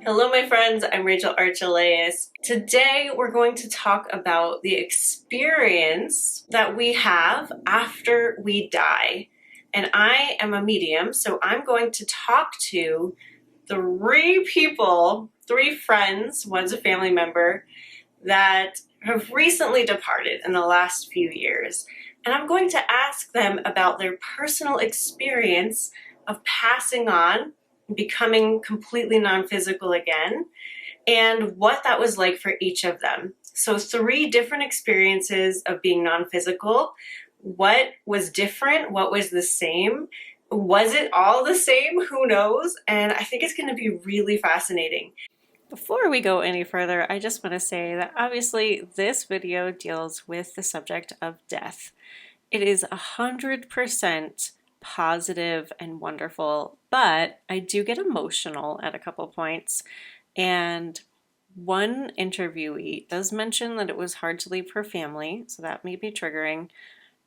Hello, my friends. I'm Rachel Archelaus. Today, we're going to talk about the experience that we have after we die. And I am a medium, so I'm going to talk to three people, three friends, one's a family member, that have recently departed in the last few years. And I'm going to ask them about their personal experience of passing on, becoming completely non-physical again, and what that was like for each of them. So 3 different experiences of being non-physical. What was different? What was the same? Was it all the same? Who knows? And I think it's going to be really fascinating. Before we go any further, I just want to say that obviously this video deals with the subject of death. It is 100% positive and wonderful, but I do get emotional at a couple points. And one interviewee does mention that it was hard to leave her family, so that may be triggering.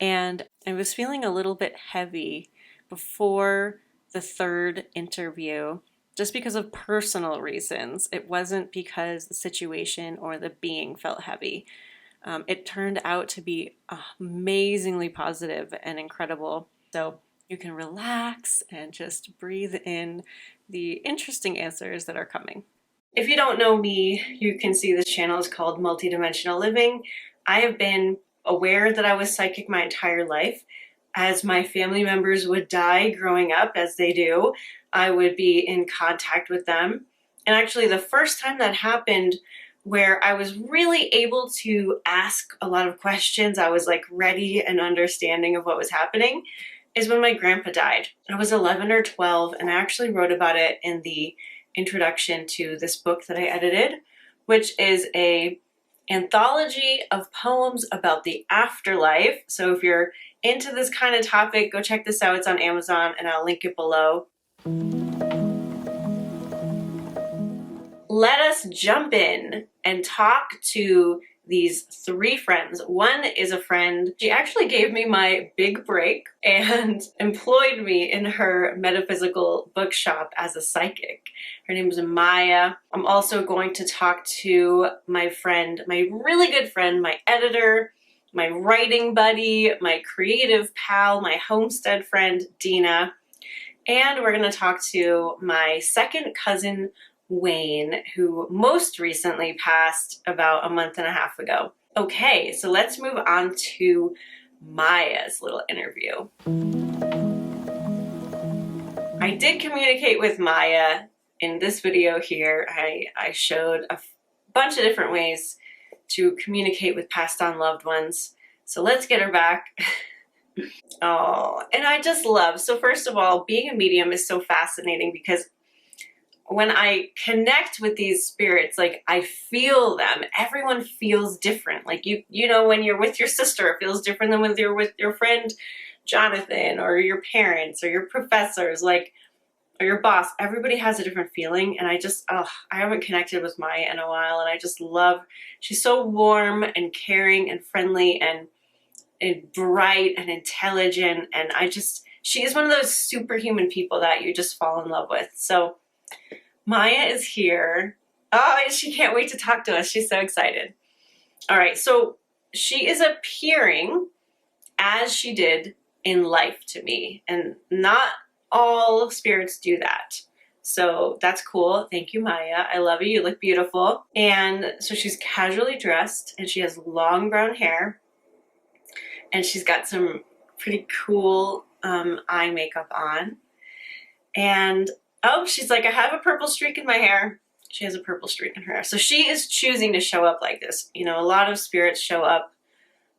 And I was feeling a little bit heavy before the 3rd interview, just because of personal reasons. It wasn't because the situation or the being felt heavy. It turned out to be amazingly positive and incredible. So you can relax and just breathe in the interesting answers that are coming. If you don't know me, you can see this channel is called Multidimensional Living. I have been aware that I was psychic my entire life. As my family members would die growing up, as they do, I would be in contact with them. And actually the first time that happened, where I was really able to ask a lot of questions, I was like ready and understanding of what was happening, is when my grandpa died. I was 11 or 12, and I actually wrote about it in the introduction to this book that I edited, which is a anthology of poems about the afterlife. So if you're into this kind of topic, go check this out. It's on Amazon, and I'll link it below. Let us jump in and talk to these 3 friends. One is a friend. She actually gave me my big break and employed me in her metaphysical bookshop as a psychic. Her name is Maya. I'm also going to talk to my friend, my really good friend, my editor, my writing buddy, my creative pal, my homestead friend, Deana. And we're going to talk to my second cousin, Wayne, who most recently passed about a month and a half ago. Okay, so let's move on to Maya's little interview. I did communicate with Maya in this video here. I showed a bunch of different ways to communicate with passed on loved ones. So let's get her back. Oh, and I just love, so first of all, being a medium is so fascinating because when I connect with these spirits, like I feel them. Everyone feels different. Like you know, when you're with your sister, it feels different than when you're with your friend Jonathan, or your parents, or your professors, like, or your boss. Everybody has a different feeling, and I haven't connected with Maya in a while, and I just love. She's so warm and caring and friendly and bright and intelligent, and she is one of those superhuman people that you just fall in love with. So Maya is here. Oh, she can't wait to talk to us. She's so excited. All right, so she is appearing as she did in life to me, and not all spirits do that. So that's cool. Thank you, Maya. I love you. You look beautiful. And so she's casually dressed, and she has long brown hair, and she's got some pretty cool eye makeup on. And oh, she's like, I have a purple streak in my hair. She has a purple streak in her hair. So she is choosing to show up like this. You know, a lot of spirits show up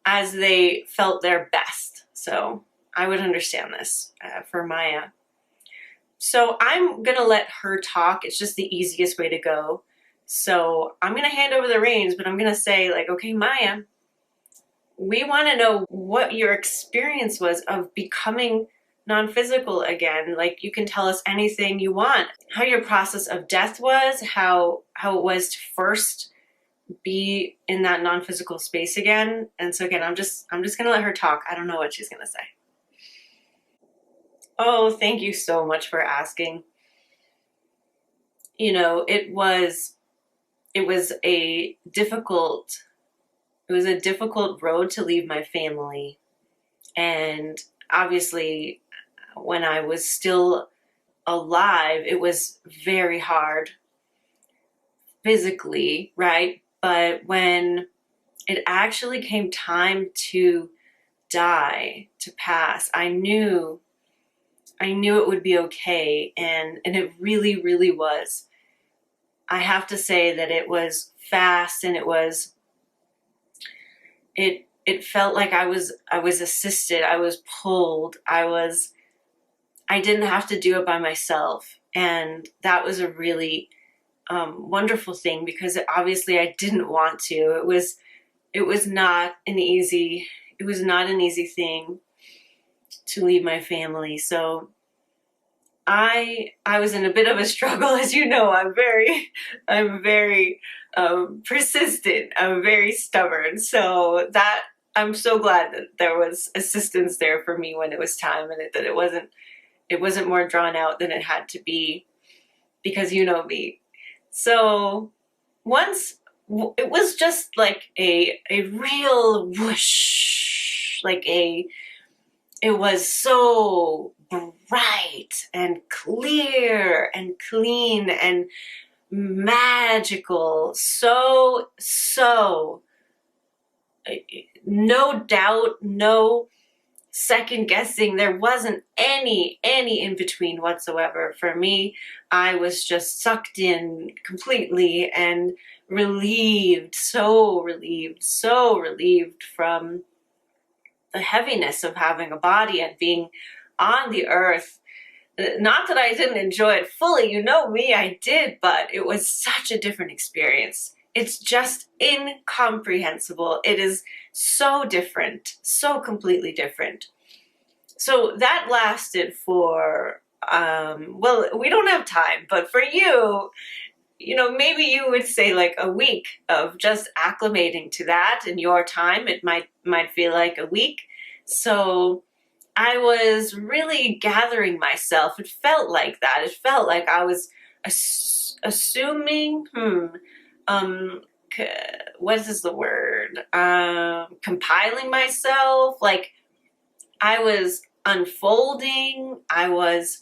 as they felt their best. So I would understand this for Maya. So I'm going to let her talk. It's just the easiest way to go. So I'm going to hand over the reins, but I'm going to say, like, okay, Maya, we want to know what your experience was of becoming non-physical again. Like, you can tell us anything you want. How your process of death was, how it was to first be in that non-physical space again. And so again, I'm just gonna let her talk. I don't know what she's gonna say. Oh, thank you so much for asking. it was a difficult road to leave my family. And obviously, when I was still alive, it was very hard physically, right? But when it actually came time to die, to pass, I knew it would be okay, and it really, really was. I have to say that it was fast, and it felt like I was assisted, I was pulled, I didn't have to do it by myself, and that was a really wonderful thing, because obviously I didn't want to. It was not an easy thing to leave my family. So I was in a bit of a struggle, as you know. I'm very persistent. I'm very stubborn. So that I'm so glad that there was assistance there for me when it was time, and that it wasn't more drawn out than it had to be, because you know me. So once it was just like a real whoosh, it was so bright and clear and clean and magical. So no doubt, no second guessing. There wasn't any in between whatsoever. For me, I was just sucked in completely and relieved, so relieved from the heaviness of having a body and being on the earth. Not that I didn't enjoy it fully, you know me, I did, but it was such a different experience. It's just incomprehensible. It is so different, so completely different. So that lasted for, well, we don't have time, but for you, maybe you would say like a week of just acclimating to that. In your time, it might feel like a week. So I was really gathering myself. It felt like that. It felt like I was assuming, what is the word? Compiling myself. Like I was unfolding. I was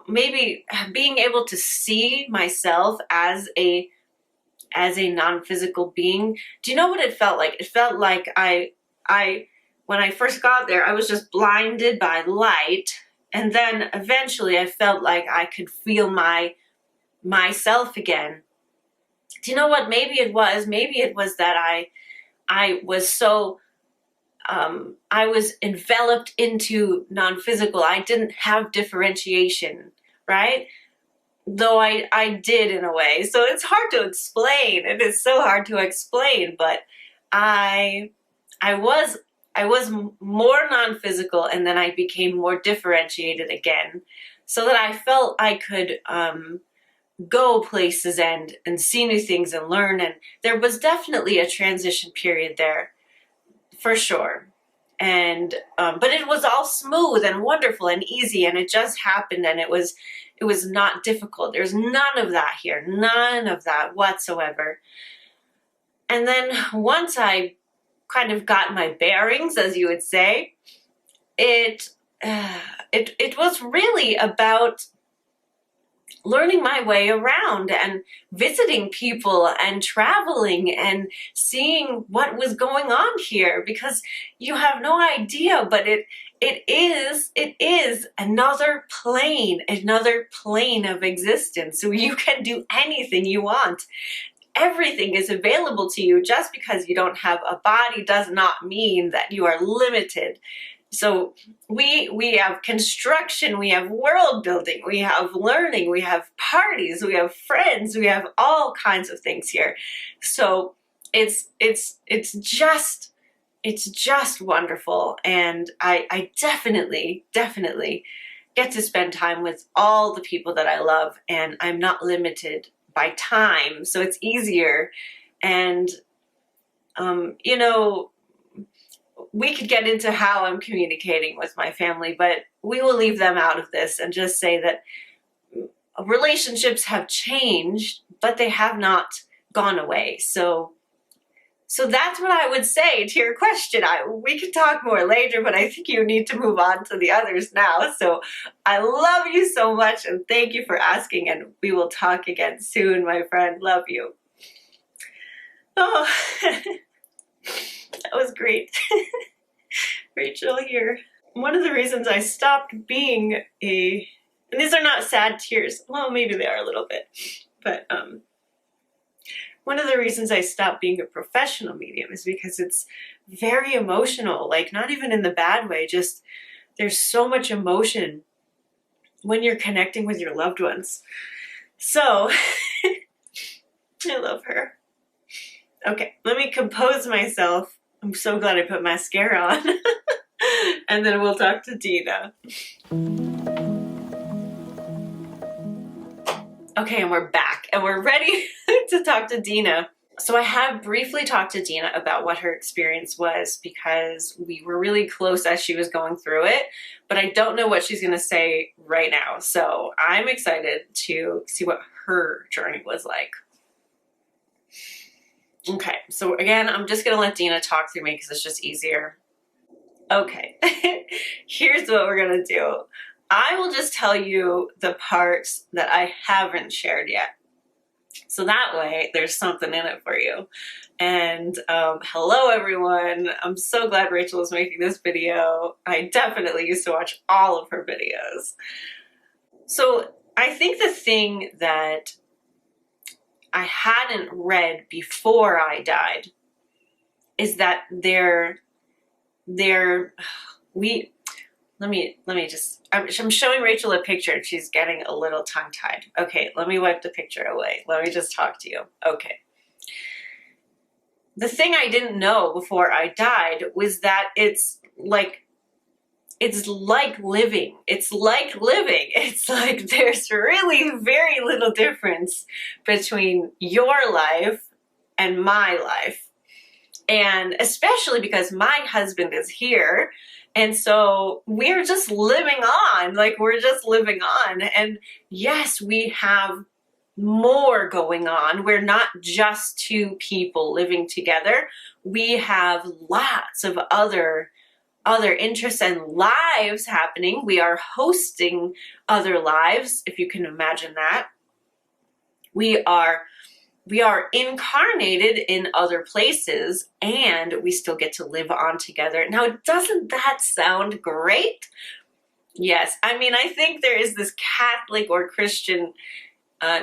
maybe being able to see myself as a non-physical being. Do you know what it felt like? It felt like I when I first got there, I was just blinded by light, and then eventually I felt like I could feel myself again. Do you know what? Maybe it was that I was so I was enveloped into non-physical. I didn't have differentiation, right? Though I did in a way. So it's hard to explain. It is so hard to explain, but I was more non-physical, and then I became more differentiated again, so that I felt I could go places and see new things and learn. And there was definitely a transition period there, for sure. And but it was all smooth and wonderful and easy, and it just happened, and it was not difficult. There's none of that here, none of that whatsoever. And then once I kind of got my bearings, as you would say, it was really about learning my way around and visiting people and traveling and seeing what was going on here, because you have no idea, but it is another plane of existence. So you can do anything you want. Everything is available to you. Just because you don't have a body does not mean that you are limited. So we have construction, we have world building, we have learning, we have parties, we have friends, we have all kinds of things here. So it's just wonderful, and I definitely get to spend time with all the people that I love, and I'm not limited by time, so it's easier. And we could get into how I'm communicating with my family, but we will leave them out of this and just say that relationships have changed, but they have not gone away. So that's what I would say to your question. We could talk more later, but I think you need to move on to the others now. So I love you so much, and thank you for asking, and we will talk again soon, my friend. Love you. Oh, that was great. Rachel here. One of the reasons I stopped being and these are not sad tears. Well, maybe they are a little bit, but one of the reasons I stopped being a professional medium is because it's very emotional, like not even in the bad way, just there's so much emotion when you're connecting with your loved ones. So I love her. Okay, let me compose myself. I'm so glad I put mascara on. And then we'll talk to Deana. Okay, and we're back, and we're ready to talk to Deana. So I have briefly talked to Deana about what her experience was because we were really close as she was going through it, but I don't know what she's going to say right now. So I'm excited to see what her journey was like. Okay, so again, I'm just going to let Deana talk through me because it's just easier. Okay, here's what we're going to do. I will just tell you the parts that I haven't shared yet. So that way there's something in it for you. And hello everyone. I'm so glad Rachel is making this video. I definitely used to watch all of her videos. So I think the thing that I hadn't read before I died is that I'm showing Rachel a picture and she's getting a little tongue-tied. Okay, let me wipe the picture away. Let me just talk to you. Okay. The thing I didn't know before I died was that it's like living. It's like living. It's like there's really very little difference between your life and my life. And especially because my husband is here. And so we're just living on, like we're just living on. And yes, we have more going on. We're not just two people living together. We have lots of other interests and lives happening. We are hosting other lives, if you can imagine that. We are incarnated in other places, and we still get to live on together. Now, doesn't that sound great? Yes, I mean, I think there is this Catholic or Christian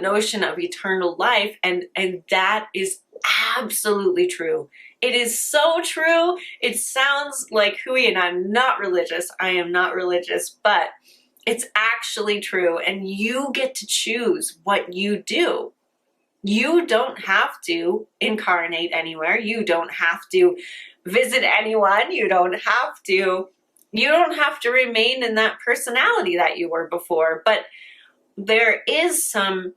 notion of eternal life, and that is absolutely true. It is so true. It sounds like hooey, and I'm not religious. I am not religious, but it's actually true, and you get to choose what you do. You don't have to incarnate anywhere. You don't have to visit anyone. You don't have to remain in that personality that you were before. But there's some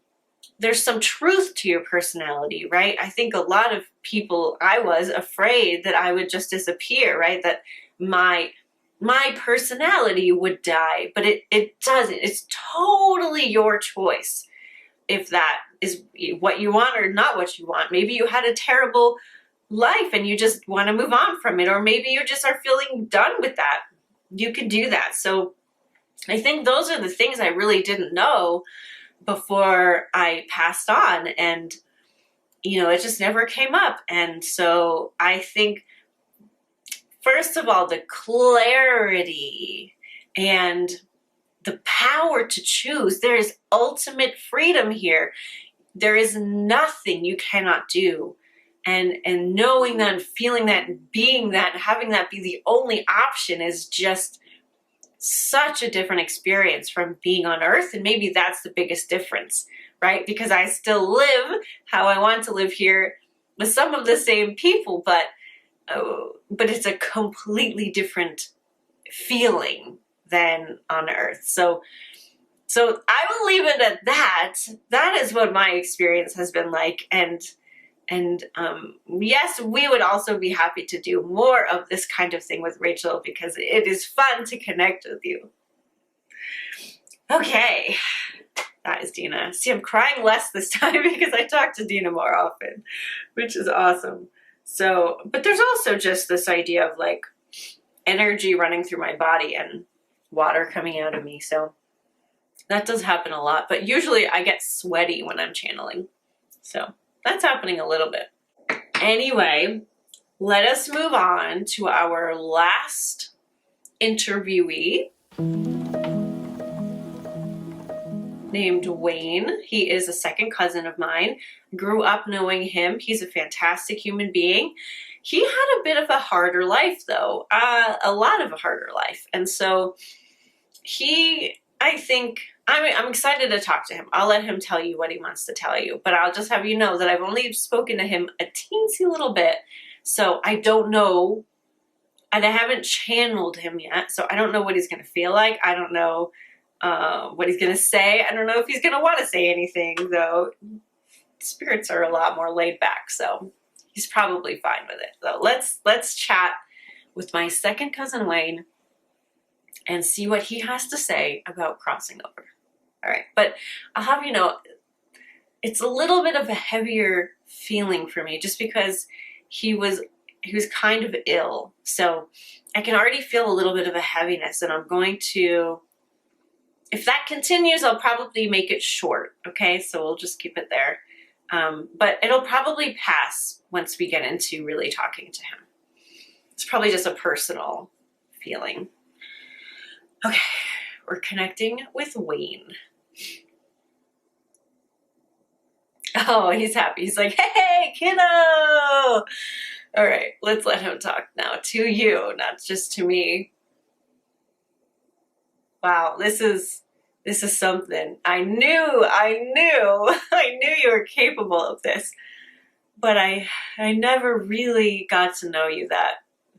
truth to your personality, right? I think a lot of people, I was afraid that I would just disappear, right? That my personality would die, but it doesn't. It's totally your choice if that is what you want or not what you want. Maybe you had a terrible life and you just want to move on from it, or maybe you just are feeling done with that. You could do that. So I think those are the things I really didn't know before I passed on, and it just never came up. And so I think, first of all, the clarity and the power to choose. There is ultimate freedom here. There is nothing you cannot do. And knowing that, and feeling that, and being that, and having that be the only option is just such a different experience from being on Earth. And maybe that's the biggest difference, right? Because I still live how I want to live here with some of the same people, but it's a completely different feeling than on Earth. So I will leave it at that. That is what my experience has been like, and And yes, we would also be happy to do more of this kind of thing with Rachel because it is fun to connect with you. Okay, that is Deana. See, I'm crying less this time because I talk to Deana more often, which is awesome. So, but there's also just this idea of like energy running through my body and water coming out of me. So that does happen a lot, but usually I get sweaty when I'm channeling. So that's happening a little bit. Anyway, let us move on to our last interviewee, named Wayne. He is a second cousin of mine. Grew up knowing him. He's a fantastic human being. He had a bit of a harder life though, a lot of a harder life. And so I'm excited to talk to him. I'll let him tell you what he wants to tell you, but I'll just have you know that I've only spoken to him a teensy little bit. So I don't know, and I haven't channeled him yet. So I don't know what he's going to feel like. I don't know what he's going to say. I don't know if he's going to want to say anything, though. Spirits are a lot more laid back, so he's probably fine with it. So let's chat with my second cousin Wayne and see what he has to say about crossing over. All right, but I'll have you know, it's a little bit of a heavier feeling for me just because he was kind of ill. So I can already feel a little bit of a heaviness, and I'm going to, if that continues, I'll probably make it short, okay? So we'll just keep it there. But it'll probably pass once we get into really talking to him. It's probably just a personal feeling. Okay, we're connecting with Wayne. Oh, he's happy. He's like, hey, kiddo! All right, let's let him talk now to you, not just to me. Wow, this is something. I knew you were capable of this, but I never really got to know you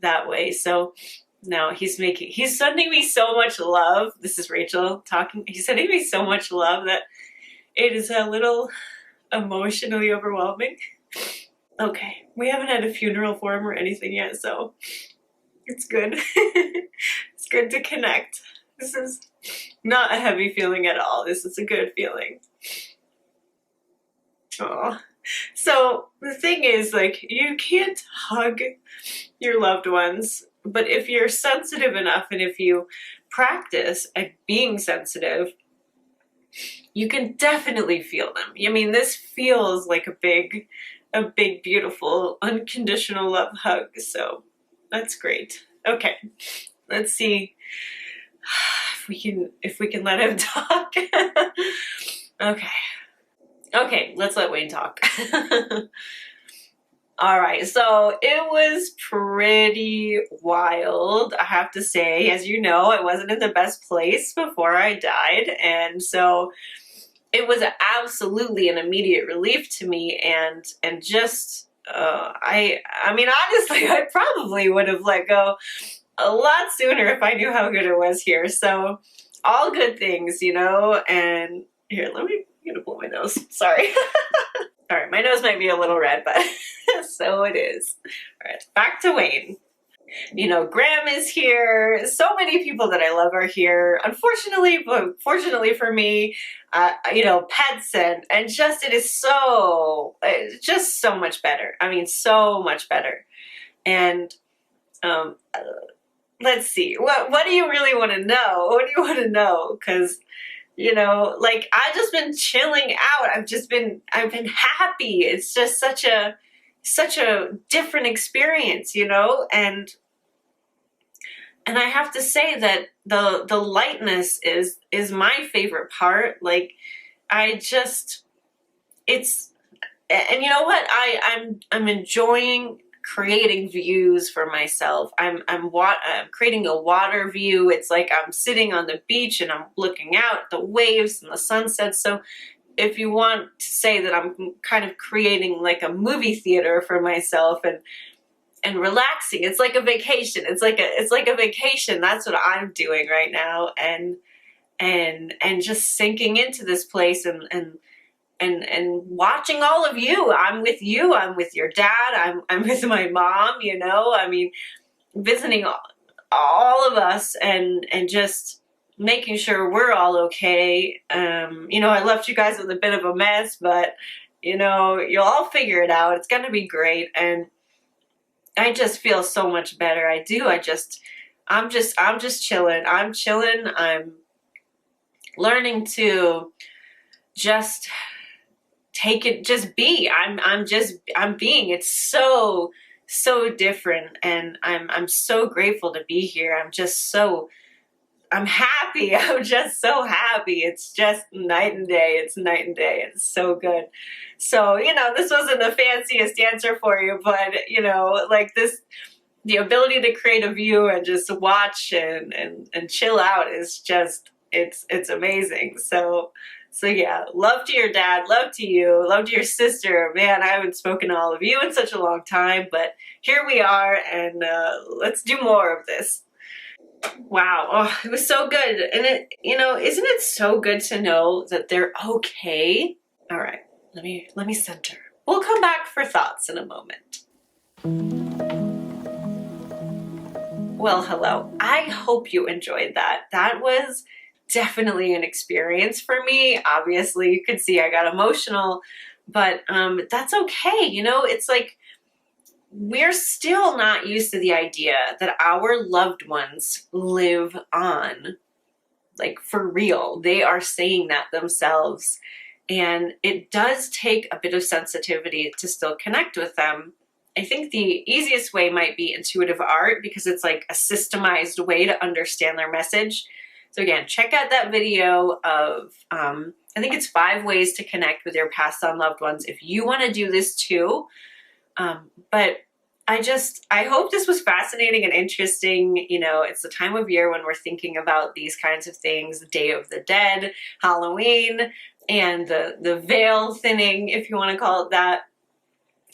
that way. So now he's sending me so much love. This is Rachel talking. He's sending me so much love that it is a little emotionally overwhelming. Okay, we haven't had a funeral for him or anything yet, so it's good. It's good to connect. This is not a heavy feeling at all. This is a good feeling. Oh, so the thing is, like, you can't hug your loved ones, but if you're sensitive enough and if you practice at being sensitive, you can definitely feel them. I mean, this feels like a big, beautiful, unconditional love hug. So that's great. Okay, let's see if we can let him talk. Okay, let's let Wayne talk. All right, so it was pretty wild, I have to say. As you know, I wasn't in the best place before I died, and so it was absolutely an immediate relief to me, and just I mean, honestly, I probably would have let go a lot sooner if I knew how good it was here. So all good things, you know. And here, I'm gonna blow my nose. Sorry. All right, my nose might be a little red, but so it is. All right, back to Wayne. You know, Graham is here. So many people that I love are here. Unfortunately, but fortunately for me, you know, pets and just, it's just so much better. I mean, so much better. And let's see, what do you really want to know? What do you want to know? Because, you know, like, I've just been chilling out. I've been happy. It's just such a different experience, you know, and I have to say that the lightness is my favorite part. Like, and you know what? I'm enjoying creating views for myself. I'm creating a water view. It's like I'm sitting on the beach and I'm looking out at the waves and the sunset. So if you want to say that I'm kind of creating like a movie theater for myself and relaxing, it's like a vacation. It's like a vacation. That's what I'm doing right now. And just sinking into this place and and watching all of you. I'm with you. I'm with your dad. I'm with my mom, you know. I mean, visiting all of us and just making sure we're all okay. You know, I left you guys with a bit of a mess, but you know, you'll all figure it out. It's gonna be great. And I just feel so much better. I do. I'm just chilling. I'm chilling. I'm learning to just take it, just be. I'm being. It's so different, and I'm so grateful to be here. I'm happy. I'm just so happy. It's just night and day. It's night and day. It's so good. So, you know, this wasn't the fanciest answer for you, but you know, like this, the ability to create a view and just watch and chill out is just, it's amazing. So yeah, love to your dad, love to you, love to your sister. Man, I haven't spoken to all of you in such a long time, but here we are, and let's do more of this. Wow, oh, it was so good. And it, you know, isn't it so good to know that they're okay? All right, let me center. We'll come back for thoughts in a moment. Well, hello. I hope you enjoyed that. That was definitely an experience for me. Obviously, you could see I got emotional, but that's okay. You know, it's like we're still not used to the idea that our loved ones live on, like for real. They are saying that themselves. And it does take a bit of sensitivity to still connect with them. I think the easiest way might be intuitive art, because it's like a systemized way to understand their message. So again, check out that video of, I think it's 5 ways to connect with your passed on loved ones if you want to do this too. But I hope this was fascinating and interesting. You know, it's the time of year when we're thinking about these kinds of things, the Day of the Dead, Halloween, and the veil thinning, if you want to call it that.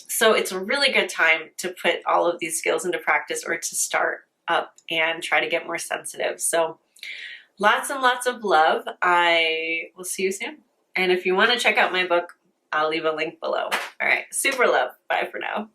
So it's a really good time to put all of these skills into practice, or to start up and try to get more sensitive. So lots and lots of love. I will see you soon. And if you want to check out my book, I'll leave a link below. All right, super love. Bye for now.